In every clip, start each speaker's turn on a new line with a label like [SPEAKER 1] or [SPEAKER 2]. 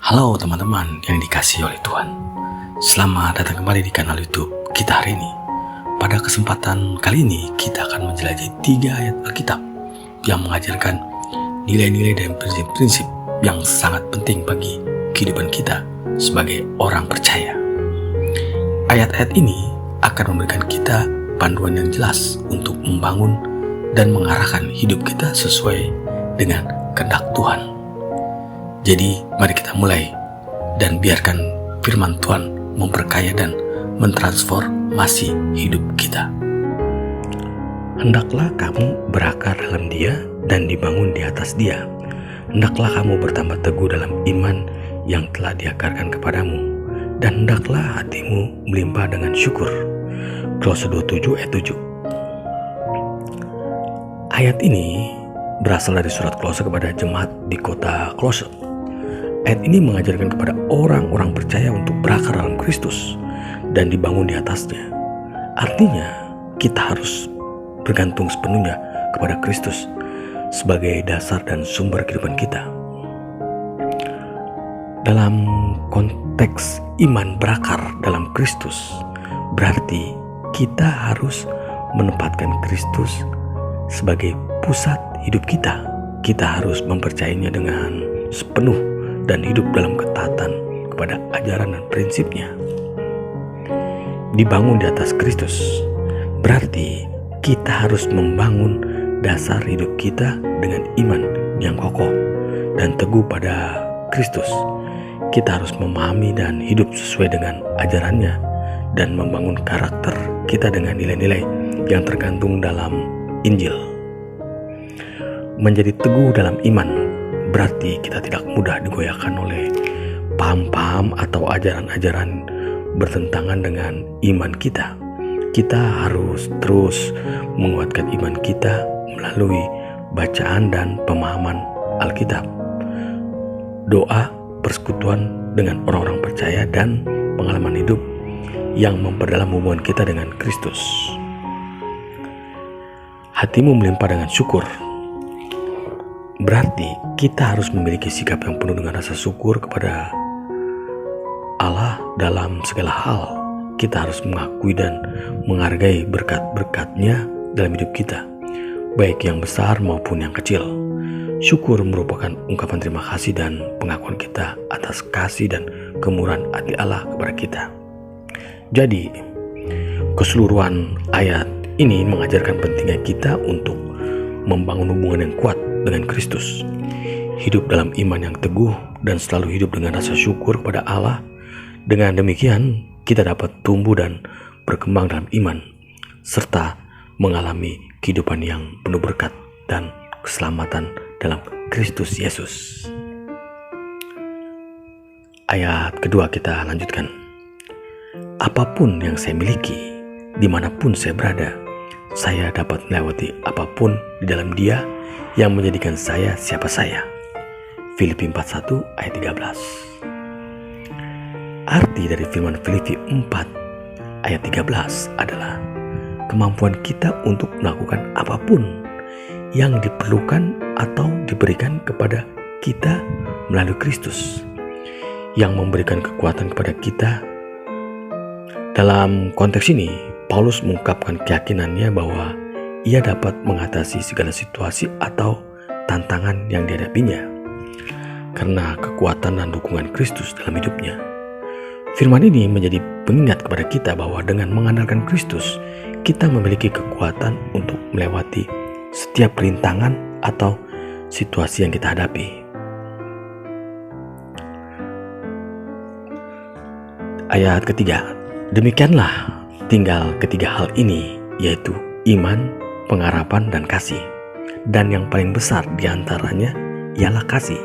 [SPEAKER 1] Halo teman-teman yang dikasihi oleh Tuhan. Selamat datang kembali di kanal YouTube kita hari ini. Pada kesempatan kali ini kita akan menjelajahi 3 ayat Alkitab yang mengajarkan nilai-nilai dan prinsip-prinsip yang sangat penting bagi kehidupan kita sebagai orang percaya. Ayat-ayat ini akan memberikan kita panduan yang jelas untuk membangun dan mengarahkan hidup kita sesuai dengan kehendak Tuhan. Jadi mari kita mulai dan biarkan firman Tuhan memperkaya dan mentransformasi hidup kita.
[SPEAKER 2] Hendaklah kamu berakar dalam Dia dan dibangun di atas Dia. Hendaklah kamu bertambah teguh dalam iman yang telah diakarkan kepadamu, dan hendaklah hatimu melimpah dengan syukur. Kolose 27 ayat 7. Ayat ini berasal dari surat Kolose kepada jemaat di kota Kolose. Ayat ini mengajarkan kepada orang-orang percaya untuk berakar dalam Kristus dan dibangun di atasnya. Artinya, kita harus bergantung sepenuhnya kepada Kristus sebagai dasar dan sumber kehidupan kita. Dalam konteks iman berakar dalam Kristus, berarti kita harus menempatkan Kristus sebagai pusat hidup kita. Kita harus mempercayainya dengan sepenuh dan hidup dalam ketaatan kepada ajaran dan prinsipnya. Dibangun di atas Kristus berarti kita harus membangun dasar hidup kita dengan iman yang kokoh dan teguh pada Kristus. Kita harus memahami dan hidup sesuai dengan ajarannya dan membangun karakter kita dengan nilai-nilai yang tergantung dalam Injil. Menjadi teguh dalam iman berarti kita tidak mudah digoyahkan oleh paham-paham atau ajaran-ajaran bertentangan dengan iman kita. Kita harus terus menguatkan iman kita melalui bacaan dan pemahaman Alkitab, doa, persekutuan dengan orang-orang percaya, dan pengalaman hidup yang memperdalam hubungan kita dengan Kristus. Hatimu melimpah dengan syukur. Berarti kita harus memiliki sikap yang penuh dengan rasa syukur kepada Allah dalam segala hal. Kita harus mengakui dan menghargai berkat-berkat-Nya dalam hidup kita, baik yang besar maupun yang kecil. Syukur merupakan ungkapan terima kasih dan pengakuan kita atas kasih dan kemurahan hati Allah kepada kita. Jadi, keseluruhan ayat ini mengajarkan pentingnya kita untuk membangun hubungan yang kuat dengan Kristus, hidup dalam iman yang teguh, dan selalu hidup dengan rasa syukur kepada Allah. Dengan demikian, kita dapat tumbuh dan berkembang dalam iman, serta mengalami kehidupan yang penuh berkat dan keselamatan dalam Kristus Yesus. Ayat kedua kita lanjutkan. Apapun yang saya miliki, dimanapun saya berada, saya dapat melewati apapun di dalam Dia yang menjadikan saya siapa saya. Filipi 4:1 ayat 13. Arti dari firman Filipi 4 ayat 13 adalah kemampuan kita untuk melakukan apapun yang diperlukan atau diberikan kepada kita melalui Kristus yang memberikan kekuatan kepada kita. Dalam konteks ini, Paulus mengungkapkan keyakinannya bahwa ia dapat mengatasi segala situasi atau tantangan yang dihadapinya karena kekuatan dan dukungan Kristus dalam hidupnya. Firman ini menjadi pengingat kepada kita bahwa dengan mengandalkan Kristus, kita memiliki kekuatan untuk melewati setiap rintangan atau situasi yang kita hadapi. Ayat ketiga, demikianlah tinggal ketiga hal ini, yaitu iman, pengharapan, dan kasih. Dan yang paling besar diantaranya ialah kasih.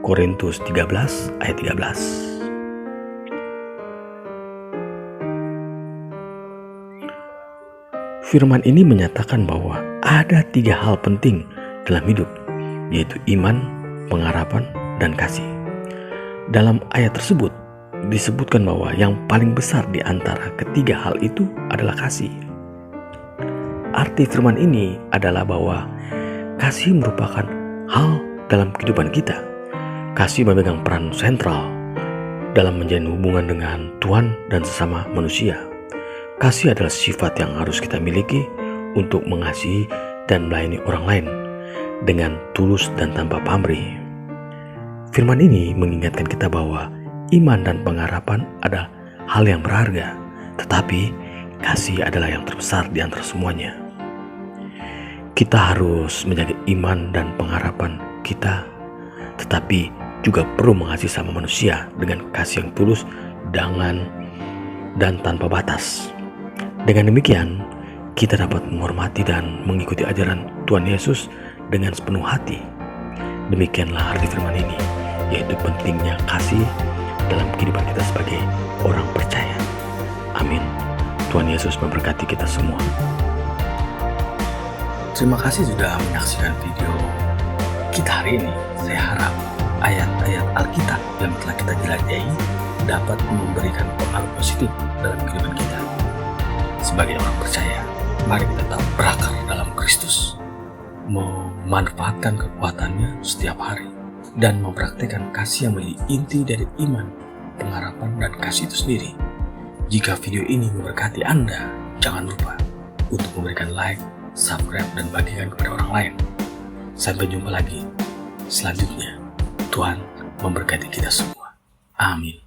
[SPEAKER 2] Korintus 13 ayat 13. Firman ini menyatakan bahwa ada 3 hal penting dalam hidup, yaitu iman, pengharapan, dan kasih. Dalam ayat tersebut disebutkan bahwa yang paling besar di antara ketiga hal itu adalah kasih. Arti firman ini adalah bahwa kasih merupakan hal dalam kehidupan kita. kasih memegang peran sentral dalam menjalin hubungan dengan Tuhan dan sesama manusia. Kasih adalah sifat yang harus kita miliki untuk mengasihi dan melayani orang lain dengan tulus dan tanpa pamrih. Firman ini mengingatkan kita bahwa iman dan pengharapan adalah hal yang berharga, tetapi kasih adalah yang terbesar di antara semuanya. Kita harus menjaga iman dan pengharapan kita, tetapi juga perlu mengasihi sama manusia dengan kasih yang tulus dan tanpa batas. Dengan demikian, kita dapat menghormati dan mengikuti ajaran Tuhan Yesus dengan sepenuh hati. Demikianlah arti firman ini, yaitu pentingnya kasih dalam kehidupan kita sebagai orang percaya. Amin. Tuhan Yesus memberkati kita semua.
[SPEAKER 1] Terima kasih sudah menyaksikan video kita hari ini. Saya harap ayat-ayat Alkitab yang telah kita jelajahi dapat memberikan pengaruh positif dalam kehidupan kita. Sebagai orang percaya, mari kita tetap berakar dalam Kristus, memanfaatkan kekuatannya setiap hari, dan mempraktikkan kasih yang menjadi inti dari iman, pengharapan, dan kasih itu sendiri. Jika video ini memberkati Anda, jangan lupa untuk memberikan like, subscribe, dan bagikan kepada orang lain. Sampai jumpa lagi selanjutnya. Tuhan memberkati kita semua. Amin.